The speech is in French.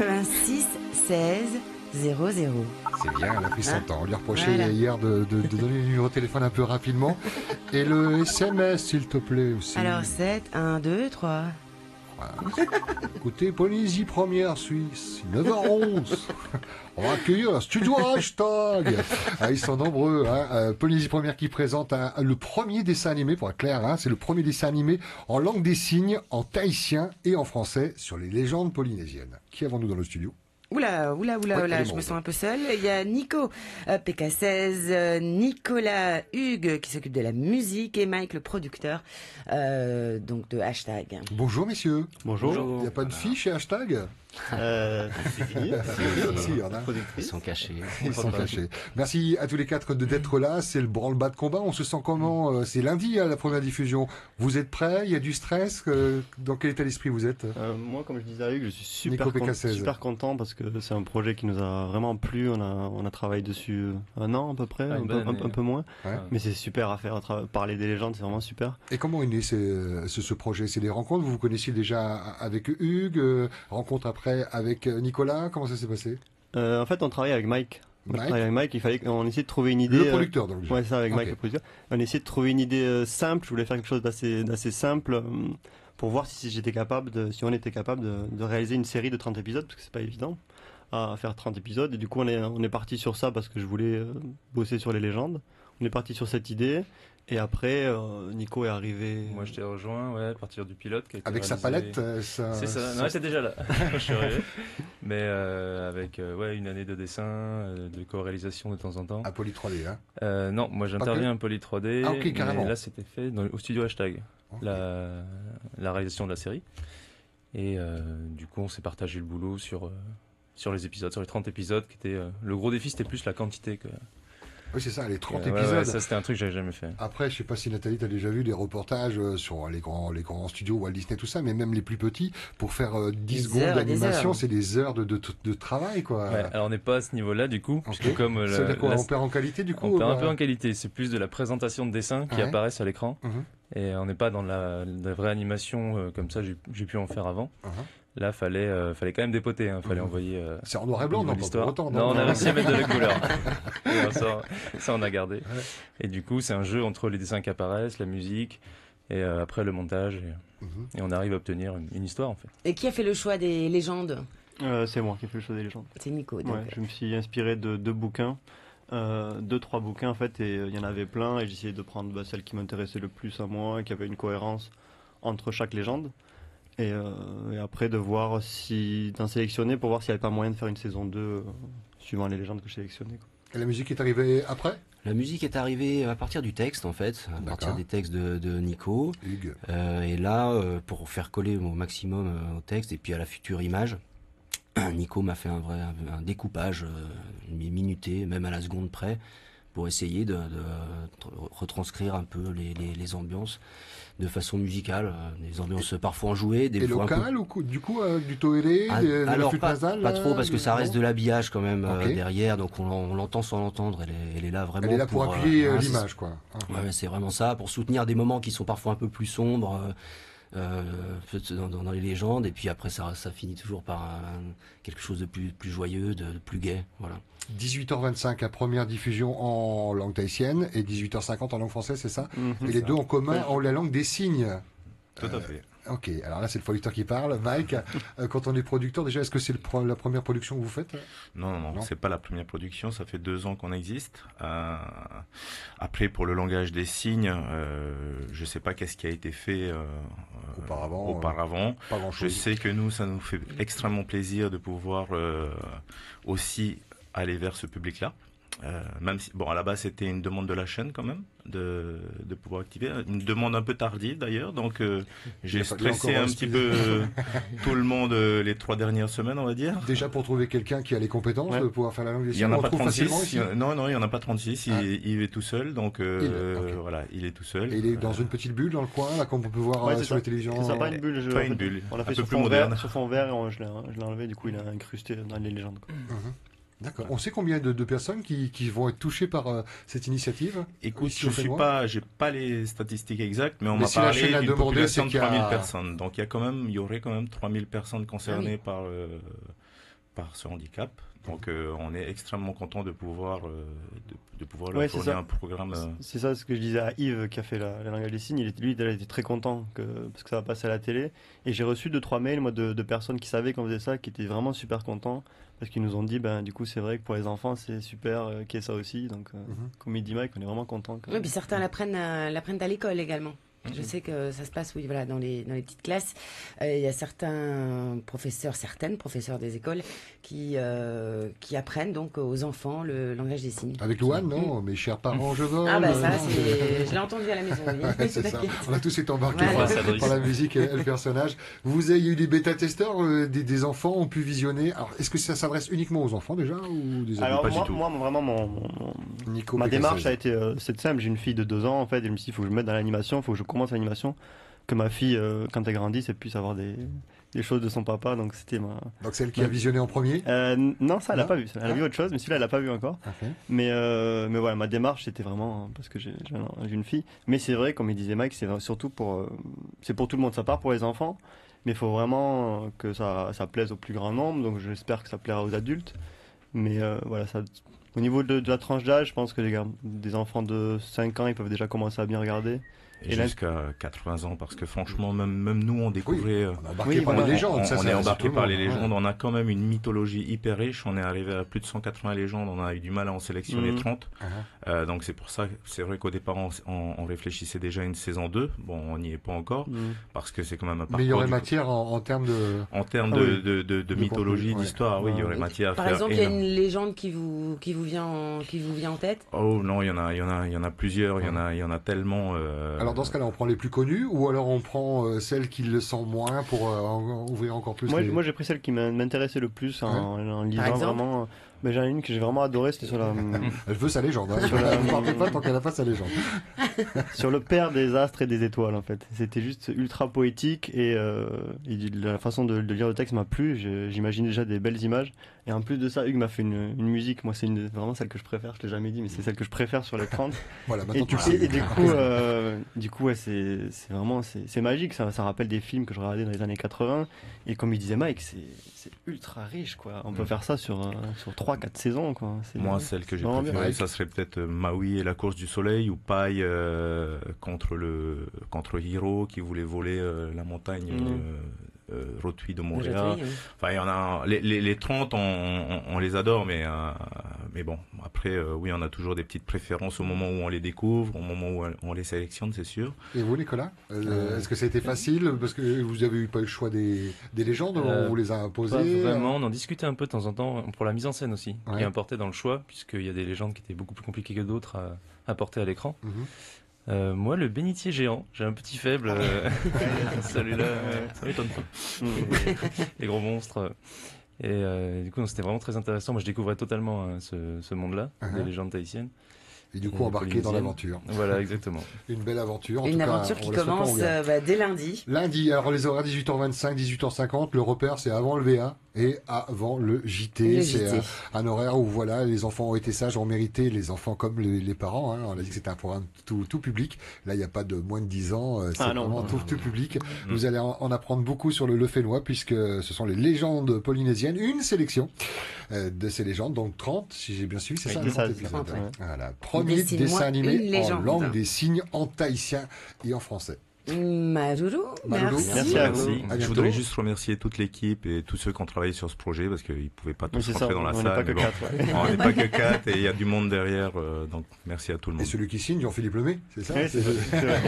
86 16 00. C'est bien, elle a pris son temps. On lui reprochait Voilà. hier de donner le numéro de téléphone un peu rapidement. Et le SMS, s'il te plaît, aussi. Alors 7, 1, 2, 3. Voilà. Écoutez, Polynésie Première Suisse, 9h11. On va accueillir un studio hashtag. Ah, ils sont nombreux. Polynésie Première qui présente le premier dessin animé, pour être clair, c'est le premier dessin animé en langue des signes, en tahitien et en français sur les légendes polynésiennes. Qui avons-nous dans le studio? Oula, je me sens un peu seule. Il y a Nico, PK16, Nicolas, Hugues qui s'occupe de la musique et Mike le producteur donc de Hashtag. Bonjour messieurs. Bonjour. Il n'y a pas de filles chez Hashtag? C'est fini. Si, il y en a. Ils sont cachés. Ils sont cachés. Merci à tous les quatre d'être là. C'est le branle-bas de combat. On se sent comment? C'est lundi, la première diffusion. Vous êtes prêts? Il y a du stress? Dans quel état d'esprit vous êtes? Moi, comme je disais à Hugues, je suis Nico PK16. super content parce que c'est un projet qui nous a vraiment plu. On a travaillé dessus un an à peu près, un peu moins. Ouais. Mais c'est super à faire. Parler des légendes, c'est vraiment super. Et comment est né ce projet? C'est des rencontres? Vous vous connaissiez déjà avec Hugues? Rencontre après avec Nicolas? Comment ça s'est passé? En fait, on travaillait avec Mike. Il fallait qu'on essaie de trouver une idée. Le producteur, donc. Ouais, c'est ça, avec Mike, le producteur. On essayait de trouver une idée simple. Je voulais faire quelque chose d'assez simple pour voir si on était capable de réaliser une série de 30 épisodes, parce que c'est pas évident à faire 30 épisodes. Et du coup, on est parti sur ça parce que je voulais bosser sur les légendes. On est parti sur cette idée. Et après, Nico est arrivé. Moi, je t'ai rejoint, à partir du pilote. Qui a été avec réalisé... sa palette, C'est ça. Non, c'est déjà là. Je suis arrivé. Mais avec une année de dessin, de co-réalisation de temps en temps. À Poly 3D, non, moi j'interviens à Poly 3D. Ah, ok, carrément. Mais là, c'était fait au studio Hashtag, Okay. la réalisation de la série. Et du coup, on s'est partagé le boulot sur les épisodes, sur les 30 épisodes. Qui était, le gros défi, c'était plus la quantité que. Oui, c'est ça, les 30 Ouais, épisodes. ça, c'était un truc que j'avais jamais fait. Après, je sais pas si Nathalie, t'as déjà vu des reportages sur les grands studios Walt Disney, tout ça, mais même les plus petits, pour faire 10 secondes d'animation, c'est des heures de travail, quoi. Ouais, alors on n'est pas à ce niveau-là, du coup. Okay. Puisque comme ça veut dire quoi, on perd en qualité, du coup? On perd un peu en qualité. C'est plus de la présentation de dessins qui apparaissent à l'écran. Et on n'est pas dans la vraie animation comme ça, j'ai pu en faire avant. Là, fallait quand même dépoter, fallait envoyer. C'est en noir et blanc, non, pas autant. Non, on a réussi à mettre de la couleur. ça, on a gardé. Ouais. Et du coup, c'est un jeu entre les dessins qui apparaissent, la musique, et après le montage. Et on arrive à obtenir une histoire, en fait. Et qui a fait le choix des légendes? C'est moi qui ai fait le choix des légendes. C'est Nico. Donc. Ouais, je me suis inspiré de 2 bouquins. 2-3 bouquins en fait, et il y en avait plein, et j'essayais de prendre celle qui m'intéressait le plus à moi, qui avait une cohérence entre chaque légende. Et après de voir d'en sélectionner pour voir s'il n'y avait pas moyen de faire une saison 2 suivant les légendes que je sélectionnais. Et la musique est arrivée après? La musique est arrivée à partir du texte en fait, à partir des textes de Nico. Hugues. Et là, pour faire coller au maximum au texte et puis à la future image, Nico m'a fait un découpage minuté, même à la seconde près, pour essayer de retranscrire un peu les ambiances de façon musicale, des ambiances parfois enjouées, des fois locales ou du coup du toéré, alors flûte nasale, pas trop parce que ça reste de l'habillage quand même derrière, donc on l'entend sans l'entendre. Elle est là vraiment. Elle est là pour appuyer l'image, quoi. Ouais, c'est vraiment ça, pour soutenir des moments qui sont parfois un peu plus sombres. Dans les légendes, et puis après ça finit toujours par quelque chose de plus joyeux, de plus gai, voilà. 18h25 la première diffusion en langue tahitienne et 18h50 en langue française, c'est ça? Et les deux en commun ont la langue des signes. Tout à fait. Ok, alors là c'est le producteur qui parle. Mike, quand on est producteur, déjà, est-ce que c'est la première production que vous faites? Non, c'est pas la première production, ça fait 2 ans qu'on existe. Après, pour le langage des signes, je sais pas qu'est-ce qui a été fait auparavant. Pas grand-chose. Je sais que nous, ça nous fait extrêmement plaisir de pouvoir aussi aller vers ce public-là. Même si, à la base, c'était une demande de la chaîne quand même, de pouvoir activer. Une demande un peu tardive d'ailleurs, donc j'ai stressé un petit peu tout le monde les 3 dernières semaines, on va dire. Déjà pour trouver quelqu'un qui a les compétences de pouvoir faire la langue des signes. Il n'y en a pas 36. Non, il n'y en a pas 36. Il est tout seul, donc voilà, il est tout seul. Et il est dans une petite bulle dans le coin, là, comme on peut voir sur la télévision. C'est pas une bulle. Pas une bulle. On l'a fait sur fond vert, et je l'ai enlevé, du coup il a incrusté dans les légendes. D'accord. On sait combien de personnes qui vont être touchées par cette initiative? Écoute, j'ai pas les statistiques exactes, mais on m'a parlé d'une population de 3000 personnes. Donc il y aurait quand même 3000 personnes concernées par ce handicap. Donc on est extrêmement content de pouvoir leur Ouais, fournir un programme. C'est ça ce que je disais à Yves qui a fait la langage des signes. Il était très content parce que ça va passer à la télé. Et j'ai reçu 2-3 mails moi, de personnes qui savaient qu'on faisait ça, qui étaient vraiment super contents. Parce qu'ils nous ont dit, du coup, c'est vrai que pour les enfants, c'est super qu'il y ait ça aussi. Donc, comme il dit Mike, on est vraiment contents. Oui, puis certains l'apprennent à l'école également. Je sais que ça se passe, oui, voilà, dans les petites classes. Il y a certaines professeurs des écoles qui apprennent donc aux enfants le langage des signes. Avec Louane, non? Mes chers parents, je vole. Ah ça, je l'ai entendu à la maison. Oui. C'est ça. On a tous été embarqués Voilà. par la musique et le personnage. Vous avez eu des bêta-testeurs, des enfants ont pu visionner. Alors, est-ce que ça s'adresse uniquement aux enfants déjà ou des adultes? Alors pas du tout. moi, vraiment, ma démarche a été c'est simple. J'ai une fille de 2 ans en fait, et je me suis dit, il faut que je me mette dans l'animation, il faut que je commence l'animation, que ma fille, quand elle grandisse, elle puisse avoir des choses de son papa. Donc c'était Donc celle qui a visionné en premier? Non, ça elle a pas vu. Elle a vu autre chose, mais celui-là elle a pas vu encore. Okay. Mais voilà, ma démarche c'était vraiment parce que j'ai une fille. Mais c'est vrai, comme il disait Mike, c'est surtout c'est pour tout le monde. Ça part pour les enfants, mais il faut vraiment que ça plaise au plus grand nombre. Donc j'espère que ça plaira aux adultes. Mais voilà, ça. Au niveau de la tranche d'âge, je pense que des enfants de 5 ans, ils peuvent déjà commencer à bien regarder. Et jusqu'à 80 ans, parce que franchement, même nous, on découvrait... on est embarqué par les légendes. On est embarqué par les légendes. On a quand même une mythologie hyper riche. On est arrivé à plus de 180 légendes. On a eu du mal à en sélectionner 30. Donc c'est pour ça, c'est vrai qu'au départ, on réfléchissait déjà à une saison 2. Bon, on n'y est pas encore, parce que c'est quand même un parcours... Mais il y aurait matière en termes de... En termes de mythologie, d'histoire, oui, il y aurait matière à faire. Par exemple, il y a une légende qui vous vient en tête? Oh non, il y en a plusieurs. Il y en a tellement... Alors dans ce cas-là, on prend les plus connus ou alors on prend celles qui le sont moins pour ouvrir encore plus Moi, j'ai pris celle qui m'intéressait le plus en lisant vraiment. Mais j'en ai une que j'ai vraiment adorée, c'était sur la... Elle veut sa légende, hein. Ne partez pas tant qu'elle n'a pas sa légende. Sur le père des astres et des étoiles, en fait. C'était juste ultra poétique et la façon de lire le texte m'a plu. J'imagine déjà des belles images. Et en plus de ça, Hugues m'a fait une musique. Moi, c'est vraiment celle que je préfère. Je l'ai jamais dit, mais c'est celle que je préfère sur les 30. Voilà, maintenant tu le sais. Et du coup, ouais, c'est vraiment, c'est magique. Ça rappelle des films que je regardais dans les années 80. Et comme il disait Mike, c'est ultra riche, quoi. On peut faire ça sur 3-4 saisons, quoi. Moi, celle que j'ai préférée, ça serait peut-être Maui et la course du soleil, ou Pai contre Hiro qui voulait voler la montagne Rotui de Montréal. Enfin, il y en a les 30, on les adore, mais bon, après, oui, on a toujours des petites préférences au moment où on les découvre, au moment où on les sélectionne, c'est sûr. Et vous, Nicolas, est-ce que ça a été facile parce que vous avez eu pas le choix des légendes, on vous les a imposées? Pas vraiment, on en discutait un peu de temps en temps pour la mise en scène aussi, qui est importée dans le choix, puisqu'il y a des légendes qui étaient beaucoup plus compliquées que d'autres à porter à l'écran. Moi, le bénitier géant, j'ai un petit faible. Celui-là, ça m'étonne pas. Les gros monstres. Et du coup, c'était vraiment très intéressant. Moi, je découvrais totalement ce monde-là, des légendes tahitiennes. Et du coup, embarqué dans l'aventure. Voilà, exactement. Une belle aventure. Une aventure qui commence dès lundi. Lundi, alors les horaires 18h25, 18h50. Le repère, c'est avant le VA et avant le JT. C'est un horaire où voilà, les enfants ont été sages, ont mérité, les enfants comme les parents. Hein. On a dit que c'était un programme tout public. Là, il n'y a pas de moins de 10 ans. C'est vraiment tout public. Vous allez en apprendre beaucoup sur le Fénois puisque ce sont les légendes polynésiennes. Une sélection de ces légendes, donc 30, si j'ai bien suivi, c'est ça, 30 épisodes. Voilà. Premier dessin animé en langue des signes en tahitien et en français. Maruru, merci. Je voudrais juste remercier toute l'équipe et tous ceux qui ont travaillé sur ce projet parce qu'ils ne pouvaient pas tous rentrer dans la salle. On n'est pas que 4 et il y a du monde derrière, donc merci à tout le monde. Et celui qui signe, Jean-Philippe Lemay, c'est ça? Oui, c'est vrai.